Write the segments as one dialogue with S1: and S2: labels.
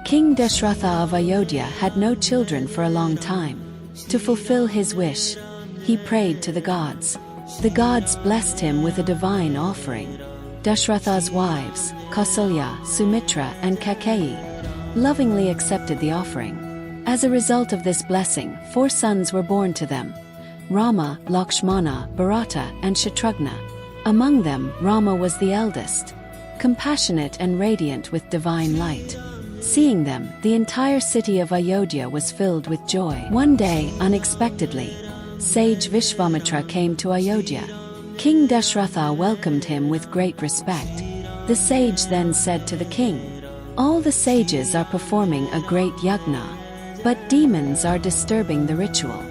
S1: King Dashratha of Ayodhya had no children for a long time. To fulfill his wish, he prayed to the gods. The gods blessed him with a divine offering. Dashratha's wives, Kausalya, Sumitra, and Kaikeyi, lovingly accepted the offering. As a result of this blessing, 4 sons were born to them: Rama, Lakshmana, Bharata, and Shatrugna. Among them, Rama was the eldest, compassionate and radiant with divine light. Seeing them, the entire city of Ayodhya was filled with joy. One day, unexpectedly, Sage Vishvamitra came to Ayodhya. King Dashratha welcomed him with great respect. The sage then said to the king, "All the sages are performing a great yajna, but demons are disturbing the ritual.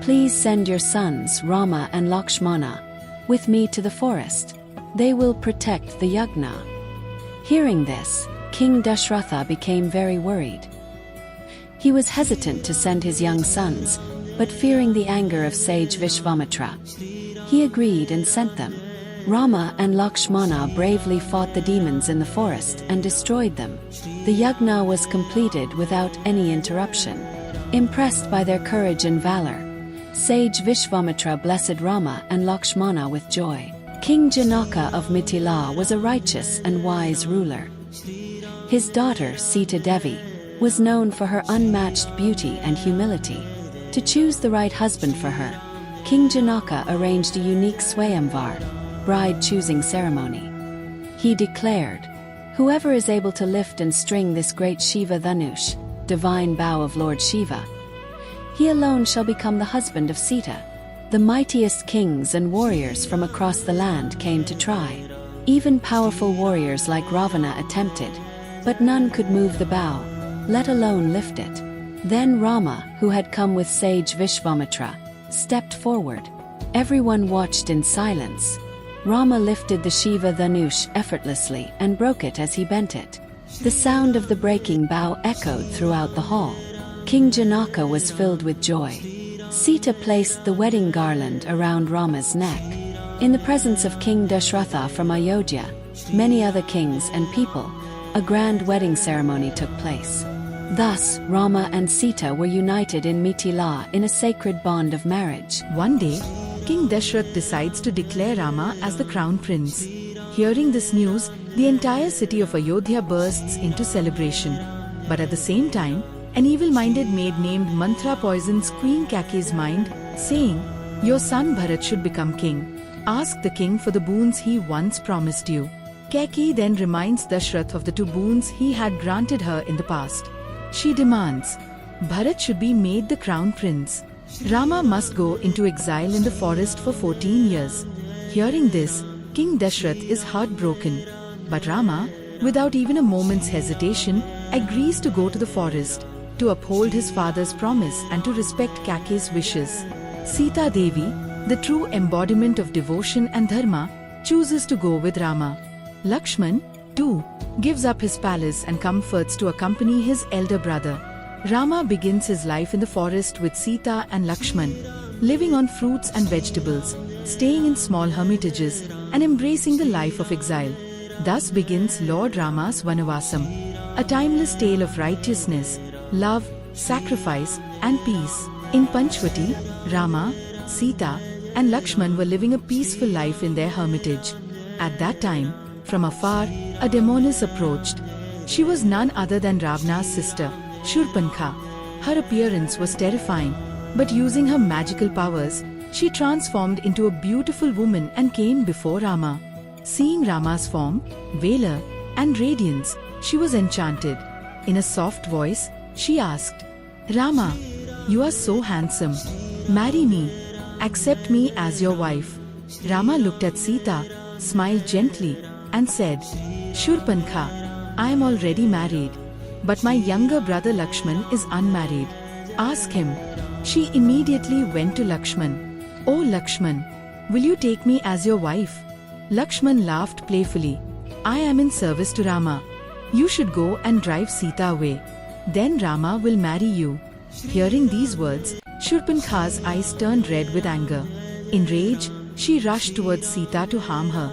S1: Please send your sons Rama and Lakshmana with me to the forest. They will protect the yajna." Hearing this, King Dashratha became very worried. He was hesitant to send his young sons, but fearing the anger of Sage Vishvamitra, he agreed and sent them. Rama and Lakshmana bravely fought the demons in the forest and destroyed them. The yajna was completed without any interruption. Impressed by their courage and valor, Sage Vishvamitra blessed Rama and Lakshmana with joy. King Janaka of Mithila was a righteous and wise ruler. His daughter Sita Devi was known for her unmatched beauty and humility. To choose the right husband for her, King Janaka arranged a unique Swayamvar, bride-choosing ceremony. He declared, "Whoever is able to lift and string this great Shiva Dhanush, divine bow of Lord Shiva, he alone shall become the husband of Sita." The mightiest kings and warriors from across the land came to try. Even powerful warriors like Ravana attempted, but none could move the bow, let alone lift it. Then Rama, who had come with Sage Vishvamitra, stepped forward. Everyone watched in silence. Rama lifted the Shiva Dhanush effortlessly and broke it as he bent it. The sound of the breaking bow echoed throughout the hall. King Janaka was filled with joy. Sita placed the wedding garland around Rama's neck. In the presence of King Dashratha from Ayodhya, many other kings and people, a grand wedding ceremony took place. Thus, Rama and Sita were united in Mithila in a sacred bond of marriage.
S2: One day, King Dashrath decides to declare Rama as the crown prince. Hearing this news, the entire city of Ayodhya bursts into celebration. But at the same time, an evil-minded maid named Mantra poisons Queen Kaikeyi's mind, saying, "Your son Bharat should become king. Ask the king for the boons he once promised you." Kaikeyi then reminds Dashrath of the 2 boons he had granted her in the past. She demands, Bharat should be made the crown prince. Rama must go into exile in the forest for 14 years. Hearing this, King Dashrath is heartbroken. But Rama, without even a moment's hesitation, agrees to go to the forest, to uphold his father's promise and to respect Kaikeyi's wishes. Sita Devi, the true embodiment of devotion and dharma, chooses to go with Rama. Lakshman, too, gives up his palace and comforts to accompany his elder brother. Rama begins his life in the forest with Sita and Lakshman, living on fruits and vegetables, staying in small hermitages, and embracing the life of exile. Thus begins Lord Rama's Vanavasam, a timeless tale of righteousness, love, sacrifice, and peace. In Panchvati, Rama, Sita, and Lakshman were living a peaceful life in their hermitage. At that time, from afar, a demoness approached. She was none other than Ravana's sister, Shurpankha. Her appearance was terrifying, but using her magical powers, she transformed into a beautiful woman and came before Rama. Seeing Rama's form, valor, and radiance, she was enchanted. In a soft voice, she asked, "Rama, you are so handsome. Marry me. Accept me as your wife." Rama looked at Sita, smiled gently, and said, "Shurpankha, I am already married, but my younger brother Lakshman is unmarried. Ask him." She immediately went to Lakshman. "Oh Lakshman, will you take me as your wife?" Lakshman laughed playfully. "I am in service to Rama. You should go and drive Sita away. Then Rama will marry you." Hearing these words, Shurpankha's eyes turned red with anger. Enraged, she rushed towards Sita to harm her.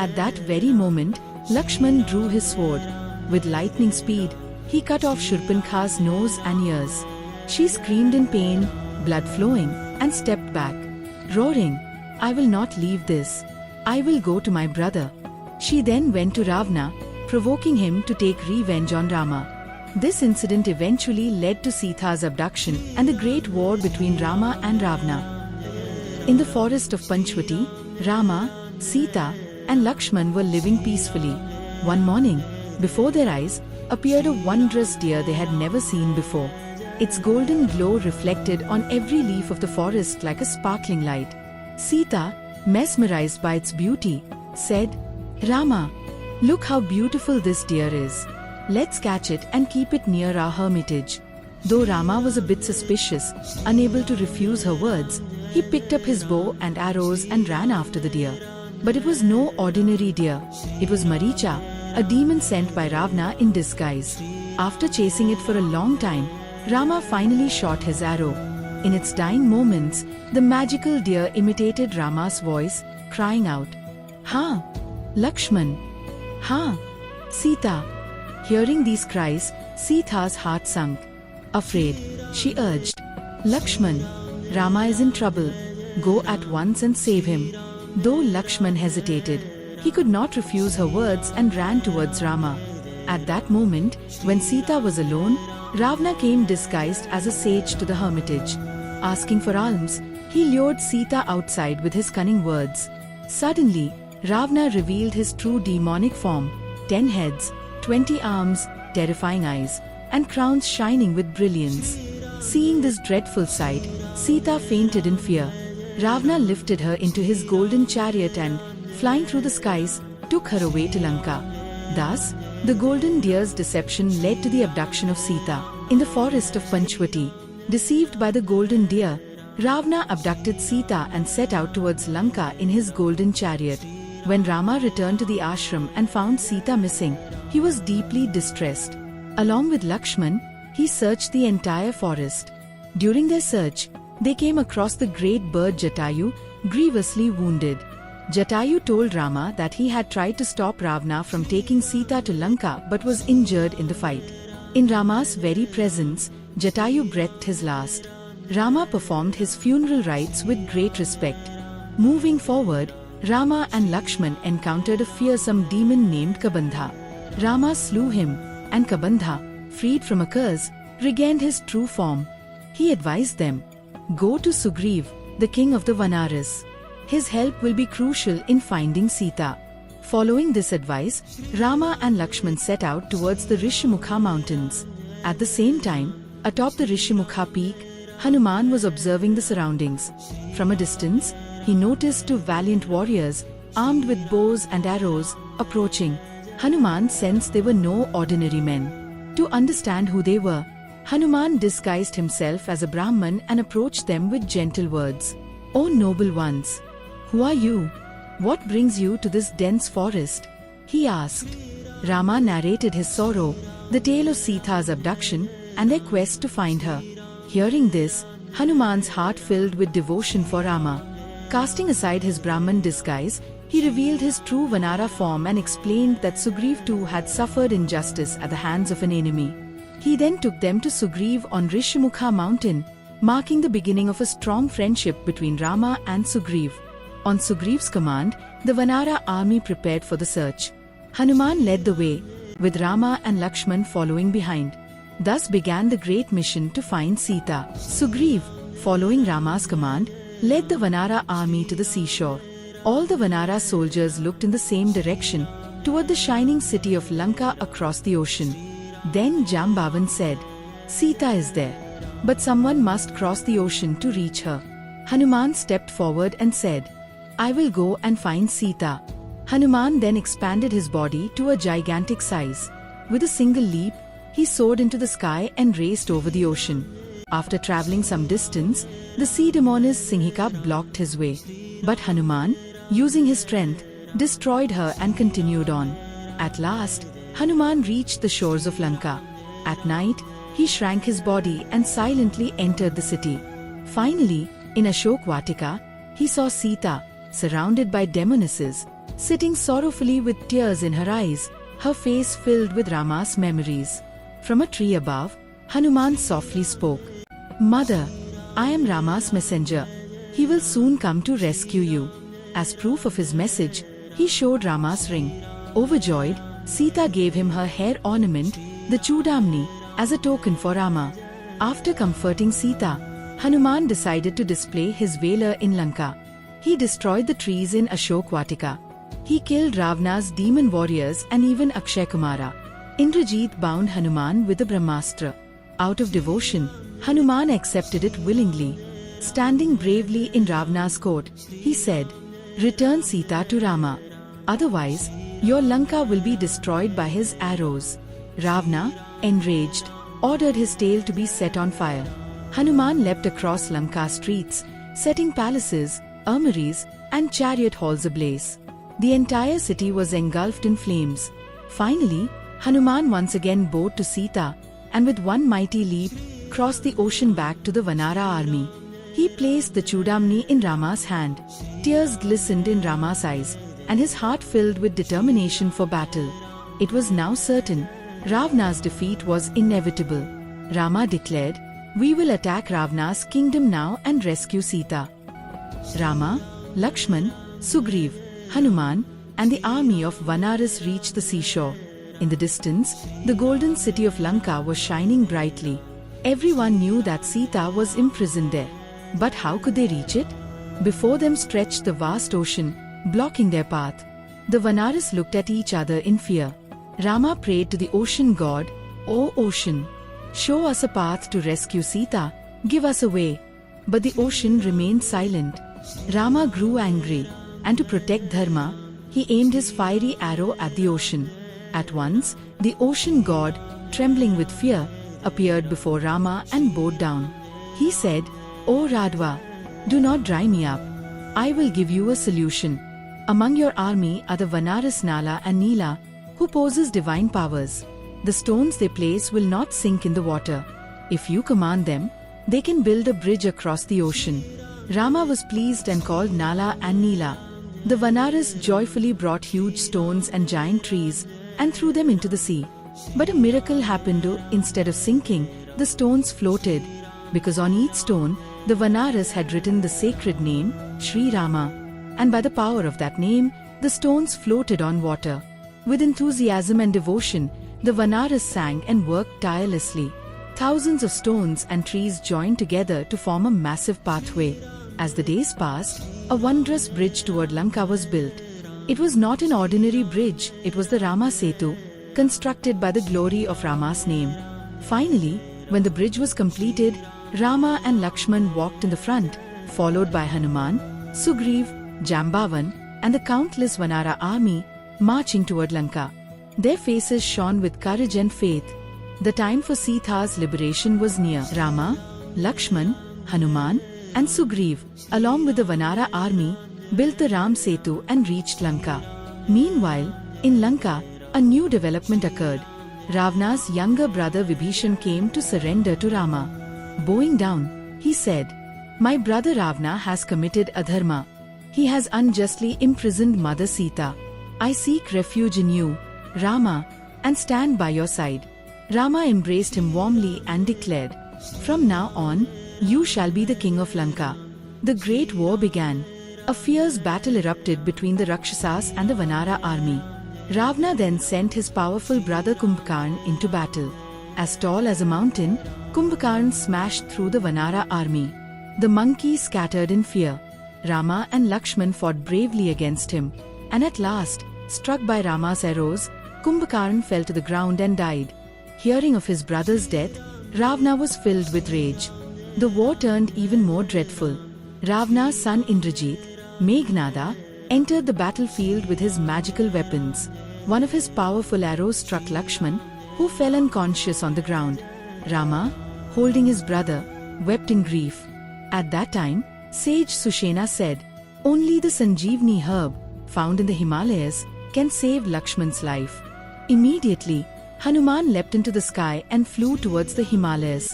S2: At that very moment, Lakshman drew his sword. With lightning speed, he cut off Shurpankh's nose and ears. She screamed in pain, blood flowing, and stepped back, roaring, "I will not leave this. I will go to my brother." She then went to Ravana, provoking him to take revenge on Rama. This incident eventually led to Sita's abduction and the great war between Rama and Ravana. In the forest of Panchvati, Rama, Sita, and Lakshman were living peacefully. One morning, before their eyes, appeared a wondrous deer they had never seen before. Its golden glow reflected on every leaf of the forest like a sparkling light. Sita, mesmerized by its beauty, said, "Rama, look how beautiful this deer is. Let's catch it and keep it near our hermitage." Though Rama was a bit suspicious, unable to refuse her words, he picked up his bow and arrows and ran after the deer. But it was no ordinary deer. It was Maricha, a demon sent by Ravana in disguise. After chasing it for a long time, Rama finally shot his arrow. In its dying moments, the magical deer imitated Rama's voice, crying out, "Ha! Lakshman! Ha! Sita!" Hearing these cries, Sita's heart sunk. Afraid, she urged, "Lakshman, Rama is in trouble. Go at once and save him." Though Lakshman hesitated, he could not refuse her words and ran towards Rama. At that moment, when Sita was alone, Ravana came disguised as a sage to the hermitage. Asking for alms, he lured Sita outside with his cunning words. Suddenly, Ravana revealed his true demonic form: 10 heads, 20 arms, terrifying eyes, and crowns shining with brilliance. Seeing this dreadful sight, Sita fainted in fear. Ravana lifted her into his golden chariot and, flying through the skies, took her away to Lanka. Thus, the golden deer's deception led to the abduction of Sita. In the forest of Panchvati, deceived by the golden deer, Ravana abducted Sita and set out towards Lanka in his golden chariot. When Rama returned to the ashram and found Sita missing, he was deeply distressed. Along with Lakshman, he searched the entire forest. During their search, they came across the great bird Jatayu, grievously wounded. Jatayu told Rama that he had tried to stop Ravana from taking Sita to Lanka but was injured in the fight. In Rama's very presence, Jatayu breathed his last. Rama performed his funeral rites with great respect. Moving forward, Rama and Lakshman encountered a fearsome demon named Kabandha. Rama slew him, and Kabandha, freed from a curse, regained his true form. He advised them, "Go to Sugriv, the king of the Vanaras. His help will be crucial in finding Sita." Following this advice, Rama and Lakshman set out towards the Rishyamukha mountains. At the same time, atop the Rishyamukha peak, Hanuman was observing the surroundings. From a distance, he noticed 2 valiant warriors, armed with bows and arrows, approaching. Hanuman sensed they were no ordinary men. To understand who they were, Hanuman disguised himself as a Brahman and approached them with gentle words. "O noble ones! Who are you? What brings you to this dense forest?" he asked. Rama narrated his sorrow, the tale of Sita's abduction, and their quest to find her. Hearing this, Hanuman's heart filled with devotion for Rama. Casting aside his Brahman disguise, he revealed his true Vanara form and explained that Sugriv too had suffered injustice at the hands of an enemy. He then took them to Sugriv on Rishyamukha mountain, marking the beginning of a strong friendship between Rama and Sugriv. On Sugriv's command, the Vanara army prepared for the search. Hanuman led the way, with Rama and Lakshman following behind. Thus began the great mission to find Sita. Sugriv, following Rama's command, led the Vanara army to the seashore. All the Vanara soldiers looked in the same direction, toward the shining city of Lanka across the ocean. Then Jambavan said, "Sita is there, but someone must cross the ocean to reach her." Hanuman stepped forward and said, "I will go and find Sita." Hanuman then expanded his body to a gigantic size. With a single leap, he soared into the sky and raced over the ocean. After traveling some distance, the sea demoness Singhika blocked his way. But Hanuman, using his strength, destroyed her and continued on. At last, Hanuman reached the shores of Lanka. At night, he shrank his body and silently entered the city. Finally, in Ashok Vatika, he saw Sita, surrounded by demonesses, sitting sorrowfully with tears in her eyes, her face filled with Rama's memories. From a tree above, Hanuman softly spoke, "Mother, I am Rama's messenger. He will soon come to rescue you." As proof of his message, he showed Rama's ring. Overjoyed, Sita gave him her hair ornament, the Chudamani, as a token for Rama. After comforting Sita, Hanuman decided to display his valor in Lanka. He destroyed the trees in Ashokvatika. He killed Ravana's demon warriors and even Akshay Kumara. Indrajit bound Hanuman with the Brahmastra. Out of devotion, Hanuman accepted it willingly. Standing bravely in Ravana's court, he said, "Return Sita to Rama. Otherwise, your Lanka will be destroyed by his arrows." Ravana, enraged, ordered his tail to be set on fire. Hanuman leapt across Lanka's streets, setting palaces, armories, and chariot halls ablaze. The entire city was engulfed in flames. Finally, Hanuman once again bowed to Sita, and with one mighty leap, crossed the ocean back to the Vanara army. He placed the Chudamani in Rama's hand. Tears glistened in Rama's eyes, and his heart filled with determination for battle. It was now certain. Ravana's defeat was inevitable. Rama declared, "We will attack Ravana's kingdom now and rescue Sita." Rama, Lakshman, Sugriv, Hanuman, and the army of Vanaras reached the seashore. In the distance, the golden city of Lanka was shining brightly. Everyone knew that Sita was imprisoned there. But how could they reach it? Before them stretched the vast ocean, blocking their path. The Vanaras looked at each other in fear. Rama prayed to the ocean god, "O ocean, show us a path to rescue Sita, give us a way." But the ocean remained silent. Rama grew angry, and to protect Dharma, he aimed his fiery arrow at the ocean. At once, the ocean god, trembling with fear, appeared before Rama and bowed down. He said, "O Radva, do not dry me up. I will give you a solution. Among your army are the Vanaras Nala and Neela, who possess divine powers. The stones they place will not sink in the water. If you command them, they can build a bridge across the ocean." Rama was pleased and called Nala and Neela. The Vanaras joyfully brought huge stones and giant trees and threw them into the sea. But a miracle happened. Instead of sinking, the stones floated, because on each stone, the Vanaras had written the sacred name, Sri Rama, and by the power of that name, the stones floated on water. With enthusiasm and devotion, the Vanaras sang and worked tirelessly. Thousands of stones and trees joined together to form a massive pathway. As the days passed, a wondrous bridge toward Lanka was built. It was not an ordinary bridge, it was the Rama Setu, constructed by the glory of Rama's name. Finally, when the bridge was completed, Rama and Lakshman walked in the front, followed by Hanuman, Sugriv, Jambavan, and the countless Vanara army, marching toward Lanka. Their faces shone with courage and faith. The time for Sita's liberation was near. Rama, Lakshman, Hanuman, and Sugriv, along with the Vanara army, built the Ram Setu and reached Lanka. Meanwhile, in Lanka, a new development occurred. Ravana's younger brother Vibhishan came to surrender to Rama. Bowing down, he said, "My brother Ravana has committed adharma. He has unjustly imprisoned Mother Sita. I seek refuge in you, Rama, and stand by your side." Rama embraced him warmly and declared, "From now on, you shall be the king of Lanka." The great war began. A fierce battle erupted between the Rakshasas and the Vanara army. Ravana then sent his powerful brother Kumbhakarna into battle. As tall as a mountain, Kumbhakarna smashed through the Vanara army. The monkey scattered in fear. Rama and Lakshman fought bravely against him, and at last, struck by Rama's arrows, Kumbhakarna fell to the ground and died. Hearing of his brother's death, Ravana was filled with rage. The war turned even more dreadful. Ravana's son Indrajit, Meghnada, entered the battlefield with his magical weapons. One of his powerful arrows struck Lakshman, who fell unconscious on the ground. Rama, holding his brother, wept in grief. At that time, Sage Sushena said, "Only the Sanjeevani herb, found in the Himalayas, can save Lakshman's life." Immediately, Hanuman leapt into the sky and flew towards the Himalayas.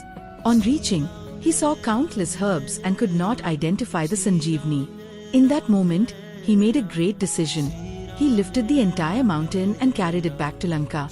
S2: On reaching, he saw countless herbs and could not identify the Sanjeevani. In that moment, he made a great decision. He lifted the entire mountain and carried it back to Lanka.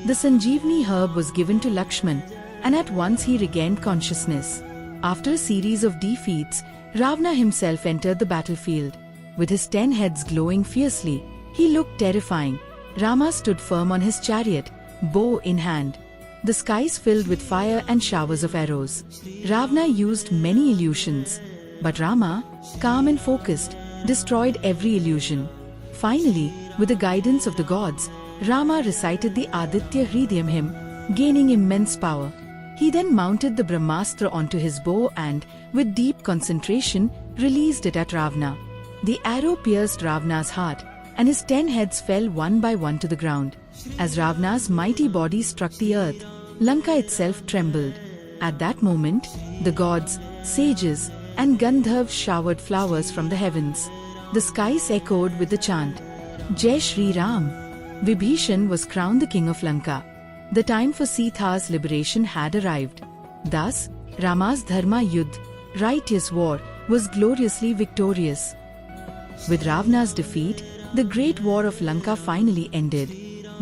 S2: The Sanjeevani herb was given to Lakshman, and at once he regained consciousness. After a series of defeats, Ravana himself entered the battlefield. With his 10 heads glowing fiercely, he looked terrifying. Rama stood firm on his chariot, bow in hand. The skies filled with fire and showers of arrows. Ravana used many illusions, but Rama, calm and focused, destroyed every illusion. Finally, with the guidance of the gods, Rama recited the Aditya Hridayam hymn, gaining immense power. He then mounted the Brahmastra onto his bow and, with deep concentration, released it at Ravana. The arrow pierced Ravana's heart, and his 10 heads fell one by one to the ground. As Ravana's mighty body struck the earth, Lanka itself trembled. At that moment, the gods, sages, and Gandharvas showered flowers from the heavens. The skies echoed with the chant, Jai Shri Ram. Vibhishan was crowned the king of Lanka. The time for Sita's liberation had arrived. Thus, Rama's Dharma Yudh, righteous war, was gloriously victorious. With Ravana's defeat, the great war of Lanka finally ended.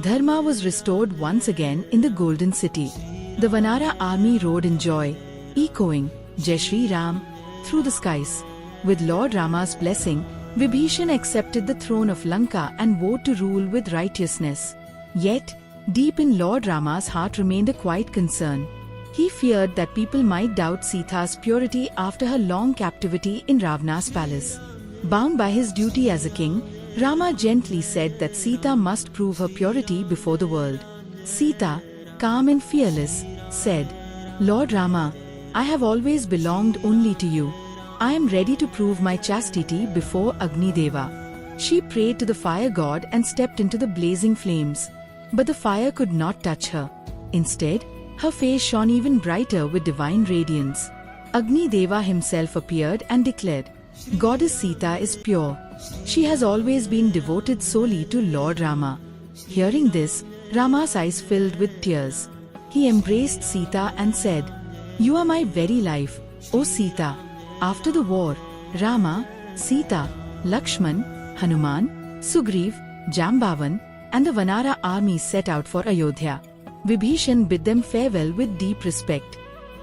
S2: Dharma was restored once again in the Golden City. The Vanara army rode in joy, echoing Jai Shri Ram through the skies. With Lord Rama's blessing, Vibhishan accepted the throne of Lanka and vowed to rule with righteousness. Yet, deep in Lord Rama's heart remained a quiet concern. He feared that people might doubt Sita's purity after her long captivity in Ravana's palace. Bound by his duty as a king, Rama gently said that Sita must prove her purity before the world. Sita, calm and fearless, said, Lord Rama, I have always belonged only to you. I am ready to prove my chastity before Agni Deva. She prayed to the fire god and stepped into the blazing flames. But the fire could not touch her. Instead, her face shone even brighter with divine radiance. Agni Deva himself appeared and declared, Goddess Sita is pure. She has always been devoted solely to Lord Rama. Hearing this, Rama's eyes filled with tears. He embraced Sita and said, You are my very life, O Sita. After the war, Rama, Sita, Lakshman, Hanuman, Sugriv, Jambavan, and the Vanara army set out for Ayodhya. Vibhishan bid them farewell with deep respect.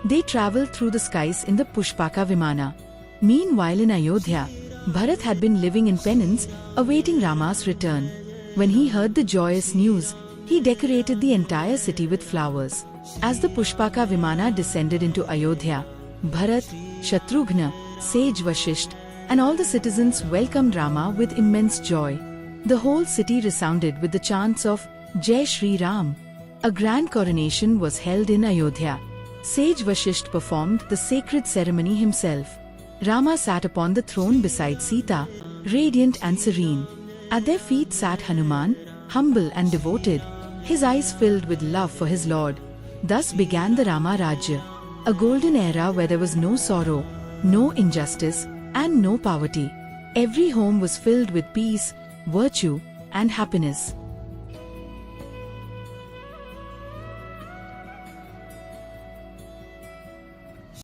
S2: They travelled through the skies in the Pushpaka Vimana. Meanwhile in Ayodhya, Bharat had been living in penance, awaiting Rama's return. When he heard the joyous news, he decorated the entire city with flowers. As the Pushpaka Vimana descended into Ayodhya, Bharat, Shatrughna, Sage Vashisht, and all the citizens welcomed Rama with immense joy. The whole city resounded with the chants of Jai Shri Ram. A grand coronation was held in Ayodhya. Sage Vashisht performed the sacred ceremony himself. Rama sat upon the throne beside Sita, radiant and serene. At their feet sat Hanuman, humble and devoted, his eyes filled with love for his lord. Thus began the Rama Rajya, a golden era where there was no sorrow, no injustice, and no poverty. Every home was filled with peace, virtue, and happiness.